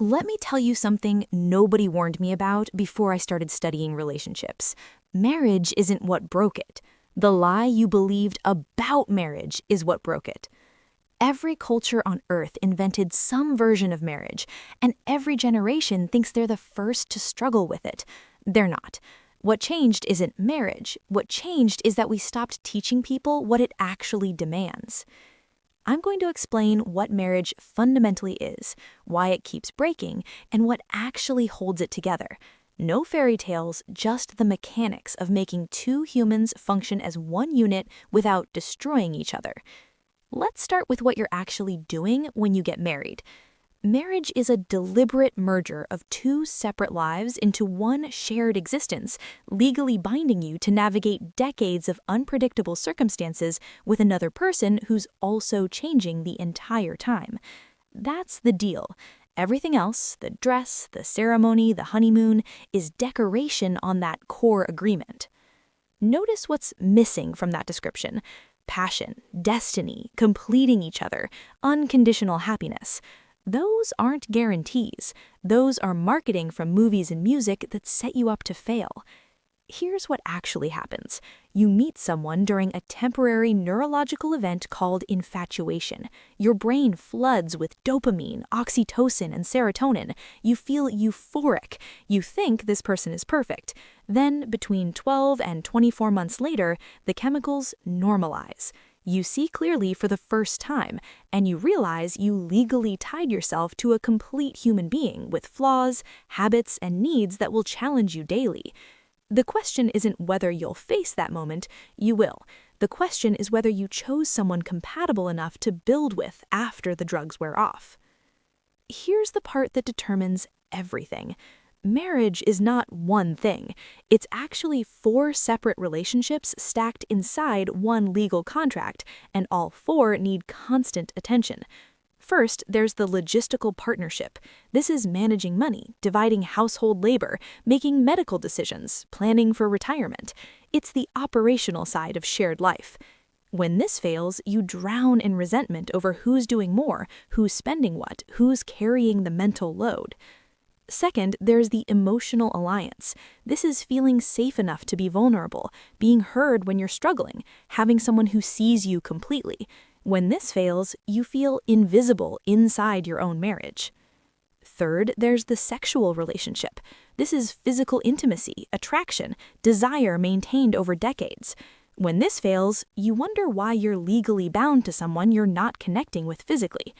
Let me tell you something nobody warned me about before I started studying relationships. Marriage isn't what broke it. The lie you believed about marriage is what broke it. Every culture on Earth invented some version of marriage, and every generation thinks they're the first to struggle with it. They're not. What changed isn't marriage. What changed is that we stopped teaching people what it actually demands. I'm going to explain what marriage fundamentally is, why it keeps breaking, and what actually holds it together. No fairy tales, just the mechanics of making two humans function as one unit without destroying each other. Let's start with what you're actually doing when you get married. Marriage is a deliberate merger of two separate lives into one shared existence, legally binding you to navigate decades of unpredictable circumstances with another person who's also changing the entire time. That's the deal. Everything else, the dress, the ceremony, the honeymoon, is decoration on that core agreement. Notice what's missing from that description: passion, destiny, completing each other, unconditional happiness. Those aren't guarantees. Those are marketing from movies and music that set you up to fail. Here's what actually happens. You meet someone during a temporary neurological event called infatuation. Your brain floods with dopamine, oxytocin, and serotonin. You feel euphoric. You think this person is perfect. Then, between 12 and 24 months later, the chemicals normalize. You see clearly for the first time, and you realize you legally tied yourself to a complete human being with flaws, habits, and needs that will challenge you daily. The question isn't whether you'll face that moment, you will. The question is whether you chose someone compatible enough to build with after the drugs wear off. Here's the part that determines everything. Marriage is not one thing. It's actually four separate relationships stacked inside one legal contract, and all four need constant attention. First, there's the logistical partnership. This is managing money, dividing household labor, making medical decisions, planning for retirement. It's the operational side of shared life. When this fails, you drown in resentment over who's doing more, who's spending what, who's carrying the mental load. Second, there's the emotional alliance. This is feeling safe enough to be vulnerable, being heard when you're struggling, having someone who sees you completely. When this fails, you feel invisible inside your own marriage. Third, there's the sexual relationship. This is physical intimacy, attraction, desire maintained over decades. When this fails, you wonder why you're legally bound to someone you're not connecting with physically.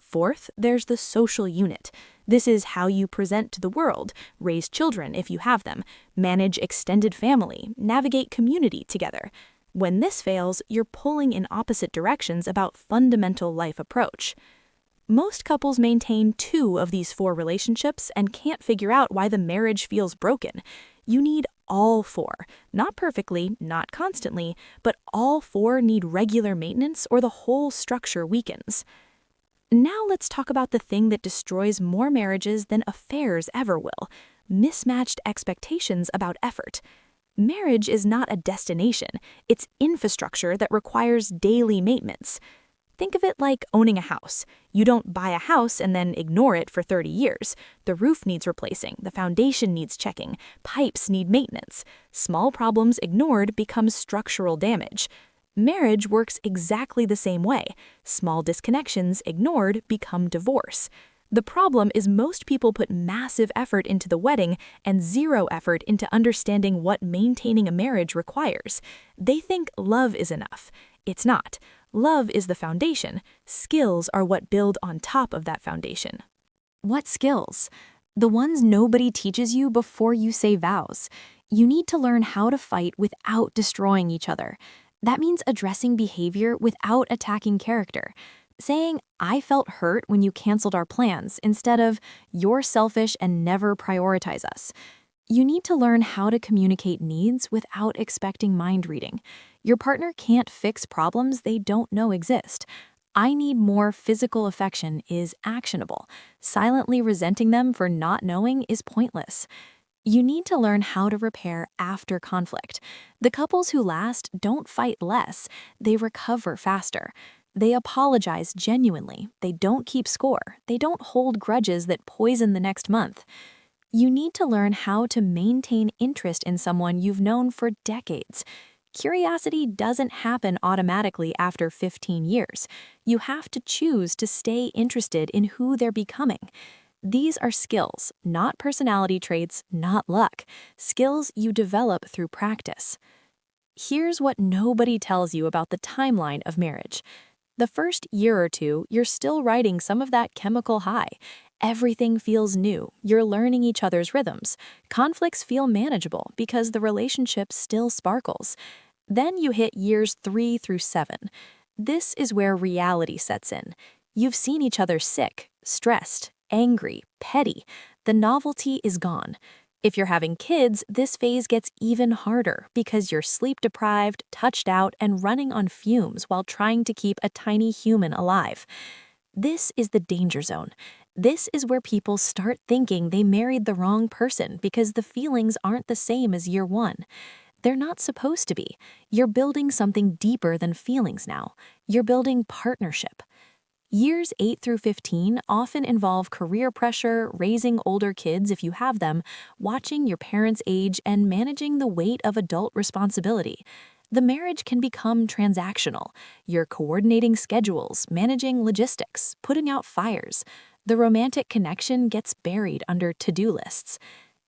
Fourth, there's the social unit. This is how you present to the world, raise children if you have them, manage extended family, navigate community together. When this fails, you're pulling in opposite directions about fundamental life approach. Most couples maintain two of these four relationships and can't figure out why the marriage feels broken. You need all four, not perfectly, not constantly, but all four need regular maintenance or the whole structure weakens. Now let's talk about the thing that destroys more marriages than affairs ever will: mismatched expectations about effort. Marriage is not a destination, it's infrastructure that requires daily maintenance. Think of it like owning a house. You don't buy a house and then ignore it for 30 years. The roof needs replacing, the foundation needs checking, pipes need maintenance. Small problems ignored become structural damage. Marriage works exactly the same way. Small disconnections ignored become divorce. The problem is most people put massive effort into the wedding and zero effort into understanding what maintaining a marriage requires. They think love is enough. It's not. Love is the foundation. Skills are what build on top of that foundation. What skills? The ones nobody teaches you before you say vows. You need to learn how to fight without destroying each other. That means addressing behavior without attacking character. Saying, "I felt hurt when you canceled our plans," instead of, "You're selfish and never prioritize us." You need to learn how to communicate needs without expecting mind reading. Your partner can't fix problems they don't know exist. "I need more physical affection" is actionable. Silently resenting them for not knowing is pointless. You need to learn how to repair after conflict. The couples who last don't fight less, they recover faster. They apologize genuinely. They don't keep score. They don't hold grudges that poison the next month. You need to learn how to maintain interest in someone you've known for decades. Curiosity doesn't happen automatically after 15 years. You have to choose to stay interested in who they're becoming. These are skills, not personality traits, not luck. Skills you develop through practice. Here's what nobody tells you about the timeline of marriage. The first year or two, you're still riding some of that chemical high. Everything feels new. You're learning each other's rhythms. Conflicts feel manageable because the relationship still sparkles. Then you hit years 3 through 7. This is where reality sets in. You've seen each other sick, stressed, angry, petty. The novelty is gone. If you're having kids, this phase gets even harder because you're sleep-deprived, touched out, and running on fumes while trying to keep a tiny human alive. This is the danger zone. This is where people start thinking they married the wrong person because the feelings aren't the same as year 1. They're not supposed to be. You're building something deeper than feelings now. You're building partnership. Years 8 through 15 often involve career pressure, raising older kids if you have them, watching your parents age, and managing the weight of adult responsibility. The marriage can become transactional. You're coordinating schedules, managing logistics, putting out fires. The romantic connection gets buried under to-do lists.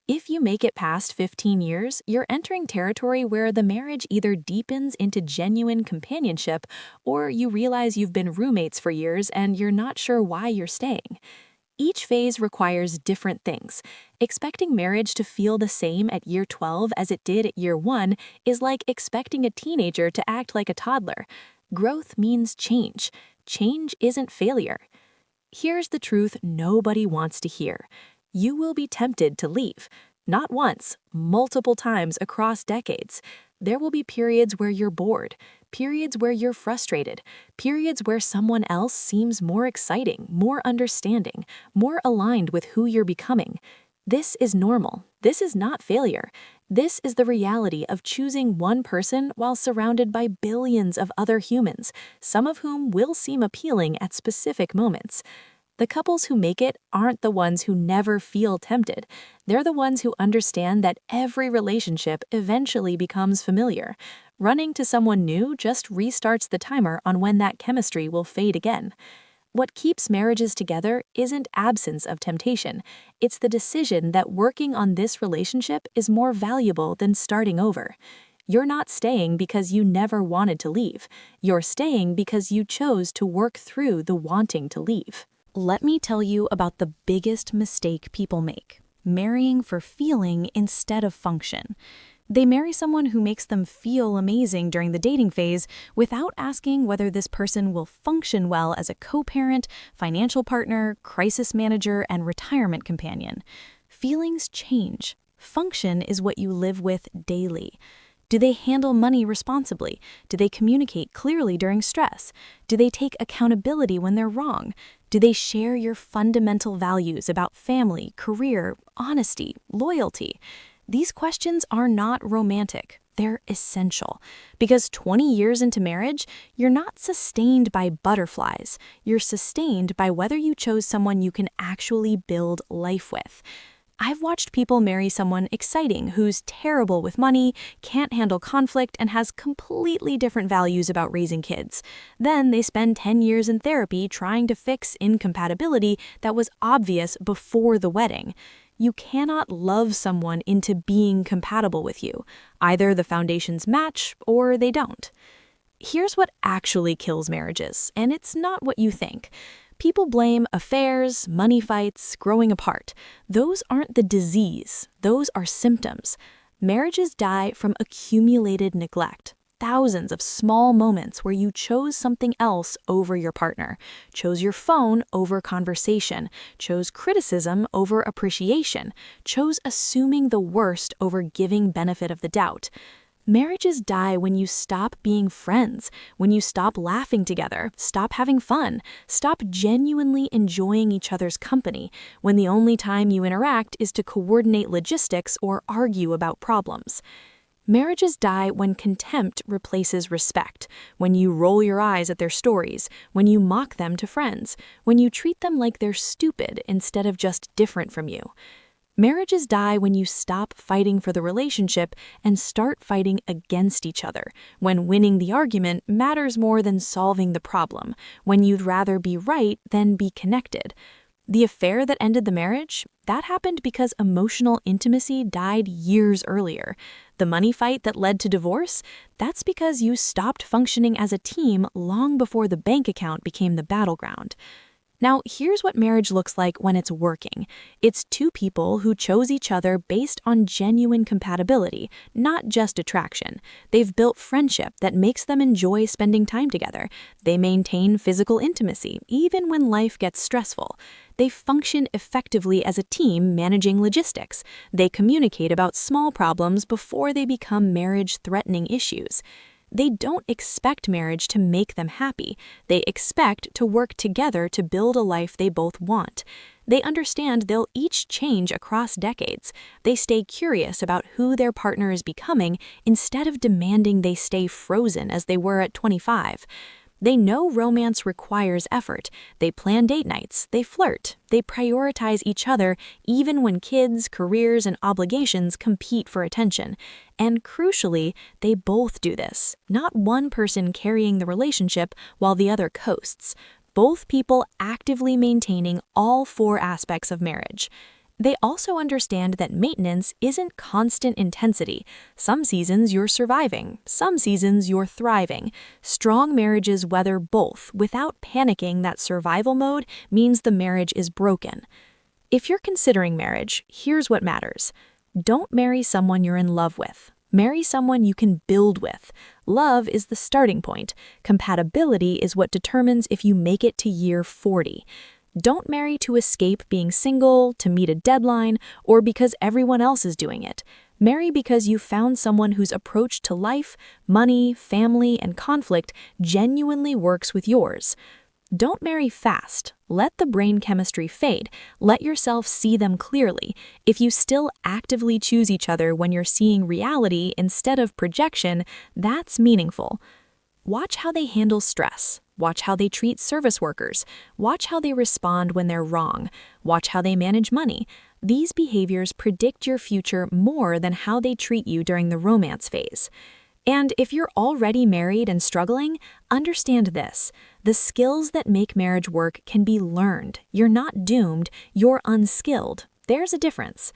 If you make it past 15 years, you're entering territory where the marriage either deepens into genuine companionship or you realize you've been roommates for years and you're not sure why you're staying. Each phase requires different things. Expecting marriage to feel the same at year 12 as it did at year 1 is like expecting a teenager to act like a toddler. Growth means change. Change isn't failure. Here's the truth nobody wants to hear. You will be tempted to leave. Not once, multiple times across decades. There will be periods where you're bored, periods where you're frustrated, periods where someone else seems more exciting, more understanding, more aligned with who you're becoming. This is normal. This is not failure. This is the reality of choosing one person while surrounded by billions of other humans, some of whom will seem appealing at specific moments. The couples who make it aren't the ones who never feel tempted. They're the ones who understand that every relationship eventually becomes familiar. Running to someone new just restarts the timer on when that chemistry will fade again. What keeps marriages together isn't absence of temptation. It's the decision that working on this relationship is more valuable than starting over. You're not staying because you never wanted to leave. You're staying because you chose to work through the wanting to leave. Let me tell you about the biggest mistake people make: marrying for feeling instead of function. They marry someone who makes them feel amazing during the dating phase without asking whether this person will function well as a co-parent, financial partner, crisis manager, and retirement companion. Feelings change. Function is what you live with daily. Do they handle money responsibly? Do they communicate clearly during stress? Do they take accountability when they're wrong? Do they share your fundamental values about family, career, honesty, loyalty? These questions are not romantic. They're essential. Because 20 years into marriage, you're not sustained by butterflies. You're sustained by whether you chose someone you can actually build life with. I've watched people marry someone exciting who's terrible with money, can't handle conflict, and has completely different values about raising kids. Then they spend 10 years in therapy trying to fix incompatibility that was obvious before the wedding. You cannot love someone into being compatible with you. Either the foundations match or they don't. Here's what actually kills marriages, and it's not what you think. People blame affairs, money fights, growing apart. Those aren't the disease. Those are symptoms. Marriages die from accumulated neglect. Thousands of small moments where you chose something else over your partner, chose your phone over conversation, chose criticism over appreciation, chose assuming the worst over giving benefit of the doubt. Marriages die when you stop being friends, when you stop laughing together, stop having fun, stop genuinely enjoying each other's company, when the only time you interact is to coordinate logistics or argue about problems. Marriages die when contempt replaces respect, when you roll your eyes at their stories, when you mock them to friends, when you treat them like they're stupid instead of just different from you. Marriages die when you stop fighting for the relationship and start fighting against each other, when winning the argument matters more than solving the problem, when you'd rather be right than be connected. The affair that ended the marriage, that happened because emotional intimacy died years earlier. The money fight that led to divorce, that's because you stopped functioning as a team long before the bank account became the battleground. Now, here's what marriage looks like when it's working. It's two people who chose each other based on genuine compatibility, not just attraction. They've built friendship that makes them enjoy spending time together. They maintain physical intimacy, even when life gets stressful. They function effectively as a team managing logistics. They communicate about small problems before they become marriage-threatening issues. They don't expect marriage to make them happy. They expect to work together to build a life they both want. They understand they'll each change across decades. They stay curious about who their partner is becoming instead of demanding they stay frozen as they were at 25. They know romance requires effort. They plan date nights, they flirt, they prioritize each other even when kids, careers, and obligations compete for attention. And crucially, they both do this, not one person carrying the relationship while the other coasts. Both people actively maintaining all four aspects of marriage. They also understand that maintenance isn't constant intensity. Some seasons you're surviving, some seasons you're thriving. Strong marriages weather both without panicking that survival mode means the marriage is broken. If you're considering marriage, here's what matters. Don't marry someone you're in love with. Marry someone you can build with. Love is the starting point. Compatibility is what determines if you make it to year 40. Don't marry to escape being single, to meet a deadline, or because everyone else is doing it. Marry because you found someone whose approach to life, money, family, and conflict genuinely works with yours. Don't marry fast. Let the brain chemistry fade. Let yourself see them clearly. If you still actively choose each other when you're seeing reality instead of projection, that's meaningful. Watch how they handle stress. Watch how they treat service workers. Watch how they respond when they're wrong. Watch how they manage money. These behaviors predict your future more than how they treat you during the romance phase. And if you're already married and struggling, understand this. The skills that make marriage work can be learned. You're not doomed, you're unskilled. There's a difference.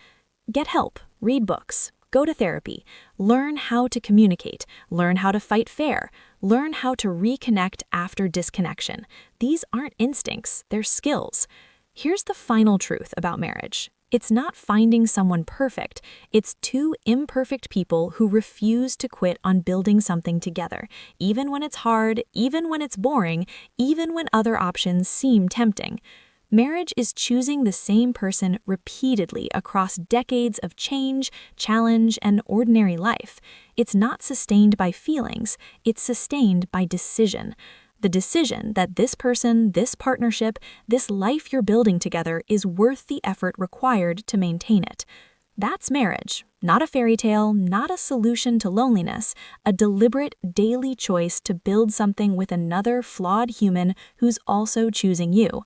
Get help, read books, go to therapy, learn how to communicate, learn how to fight fair, learn how to reconnect after disconnection. These aren't instincts, they're skills. Here's the final truth about marriage. It's not finding someone perfect. It's two imperfect people who refuse to quit on building something together, even when it's hard, even when it's boring, even when other options seem tempting. Marriage is choosing the same person repeatedly across decades of change, challenge, and ordinary life. It's not sustained by feelings, it's sustained by decision. The decision that this person, this partnership, this life you're building together is worth the effort required to maintain it. That's marriage, not a fairy tale, not a solution to loneliness, a deliberate daily choice to build something with another flawed human who's also choosing you.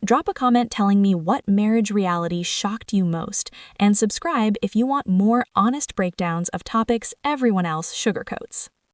Drop a comment telling me what marriage reality shocked you most, and subscribe if you want more honest breakdowns of topics everyone else sugarcoats.